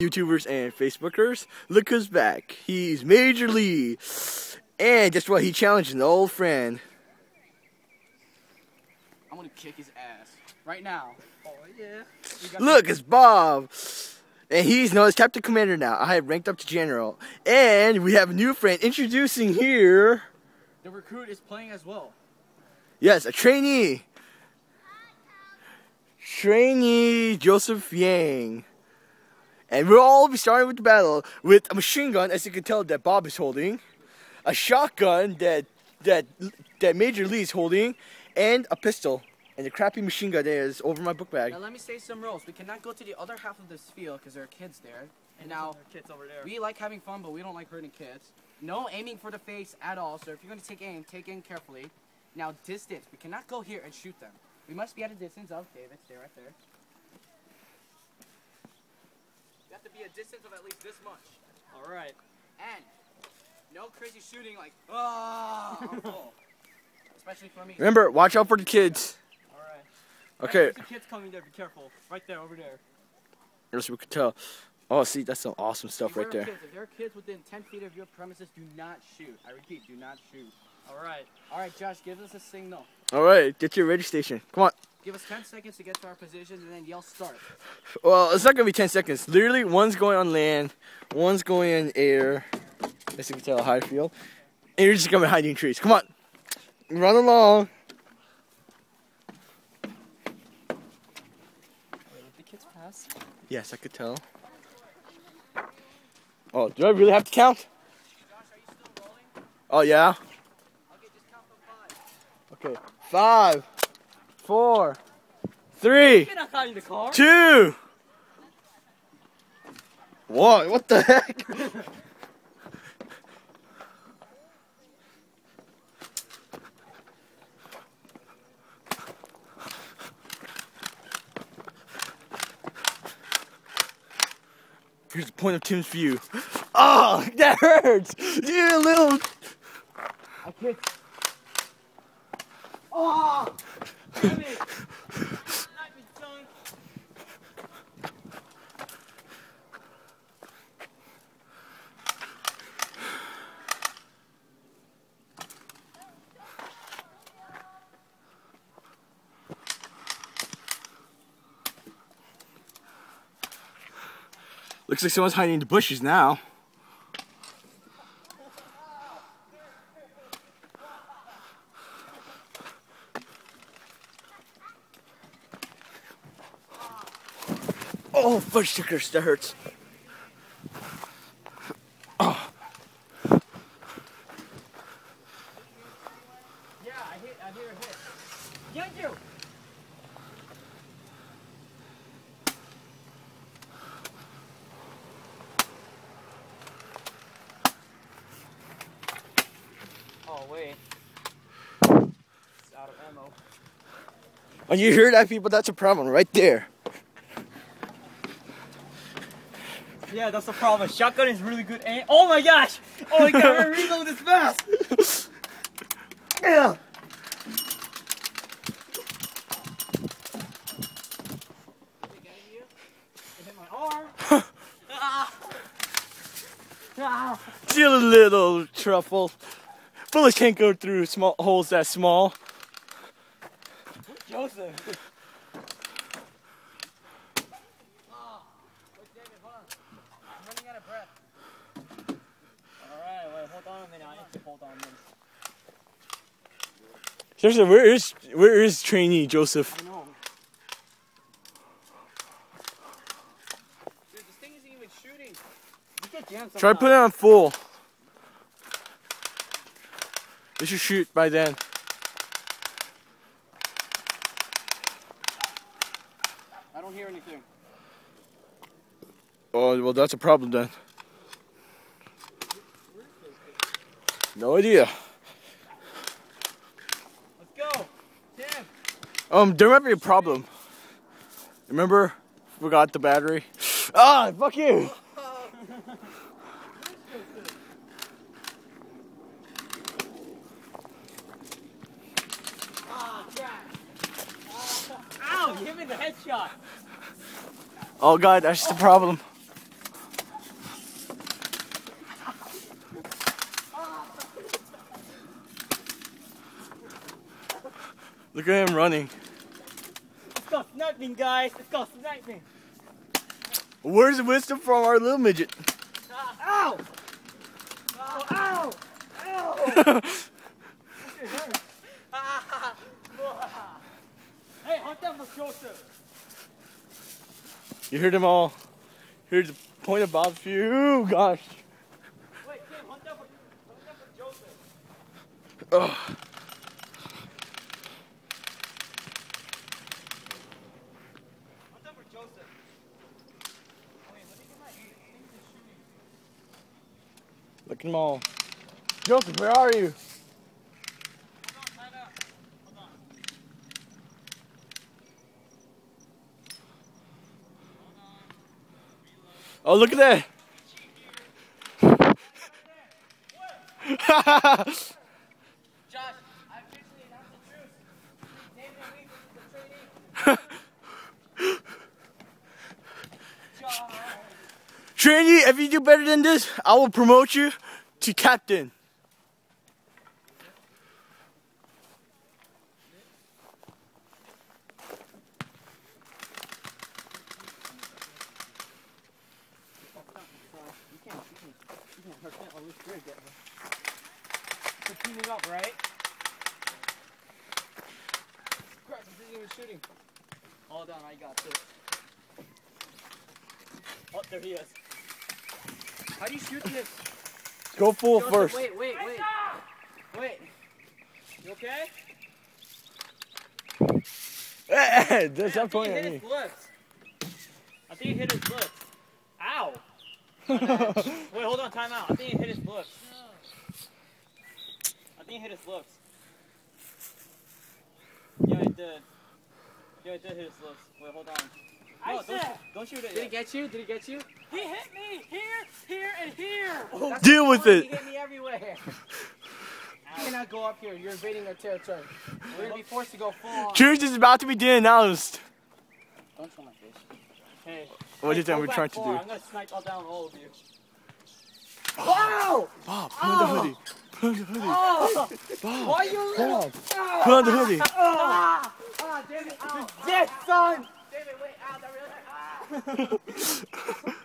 YouTubers and Facebookers, look who's back. He's Major Lee. And guess what? He challenged an old friend. I'm gonna kick his ass right now. Oh yeah. Look, it's Bob. And he's known as Captain Commander now. I have ranked up to General. And we have a new friend introducing here. The recruit is playing as well. Yes, a trainee. Trainee Joseph Yang. And we'll all be starting with the battle with a machine gun, as you can tell, that Bob is holding, a shotgun that Major Lee is holding, and a pistol. And the crappy machine gun there is over my book bag. Now let me say some rules. We cannot go to the other half of this field because there are kids there. And now kids over there. We like having fun, but we don't like hurting kids. No aiming for the face at all. So if you're going to take aim carefully. Now distance. We cannot go here and shoot them. We must be at a distance of David. Stay right there. You have to be a distance of at least this much. All right. And no crazy shooting like oh. Especially for me. Remember, watch out for the kids. All right. Okay. There's kids coming there. Be careful. Right there, over there. As we can tell. Oh, see, that's some awesome stuff right there. Kids. If there are kids within 10 feet of your premises, do not shoot. I repeat, do not shoot. All right. All right, Josh, give us a signal. All right, get to your ready station. Come on. Give us 10 seconds to get to our positions and then yell start. Well, it's not going to be 10 seconds. Literally, one's going on land, one's going in air. As you can tell, high field. And you're just going to be hiding in trees. Come on. Run along. Wait, did the kids pass? Yes, I could tell. Oh, do I really have to count? Josh, are you still rolling? Oh, yeah? Okay, just count from 5. Okay. 5, 4, 3, Get outside of the car. 2, 1. What the heck? Here's the point of Tim's view. Oh, that hurts! You little... I can't. Oh! Damn it! Looks like someone's hiding in the bushes now. Oh, fudge stickers, that hurts. Oh. Yeah, I hear a hit. Yank you! Oh, wait. It's out of ammo. When you hear that, people, that's a problem right there. Yeah, that's the problem. Shotgun is really good aim. Oh my gosh! Oh my god, I'm gonna reload this fast! Yeah. Still a little truffle. Bullets can't go through small holes that small. Joseph! Seriously, where is trainee Joseph? I know. Dude, this thing isn't even shooting. You get jammed Try to put it on full. It should shoot by then. I don't hear anything. Oh, well, that's a problem then. No idea. Let's go. Tim. There might be a problem. Remember? Forgot the battery. Ah, fuck you! Ow! You hit me the headshot! Oh god, that's just a problem. Look at him running. Let's go sniping, guys. Let's go sniping. Where's the wisdom from our little midget? Ow! Ow! Ow! Ow! It hurts. Hey, hunt them for Joseph. You heard them all. Here's the point of Bob's view. Ooh, gosh. Wait, Kim, hunt them for Joseph. Ugh. Hunt them for Joseph. Wait, let me get my things to shooting. Look at them all. Joseph, where are you? Hold on, time out. Hold on. Oh, look at that. Josh, I officially announced the truce. David and Lee versus the trainee. Josh. Trainee, if you do better than this, I will promote you to captain. You can't always good at me. We're teaming up, right? Christ, this isn't even shooting. Hold on, I got this. Oh, there he is. How do you shoot this? Go full Joseph, first. Wait. Wait. You okay? Hey, that's I not think he pointing hit at his me. lips. I think he hit his lips. Ow! Wait, hold on, time out. I think he hit his lips. I think he hit his lips. Yeah, it did. Yeah, it did hit his lips. Wait, hold on. No, don't shoot it Did he yet. get you? Did he get you? He hit me! Here, and here! That's Deal the with point. it. He hit me everywhere. You cannot go up here. You're invading our territory. We're gonna be forced to go full on. Truce is about to be denounced. Don't show my face. Hey. What is that go we're back trying to far. do? I'm gonna snipe all down all of you. Wow! Bob, put on the hoodie. Put on the hoodie. Oh! Bob, Why you Bob, put on the hoodie. Ah! Ah, David, ow! Dead son! David, wait, ow, that really hurt. Ah!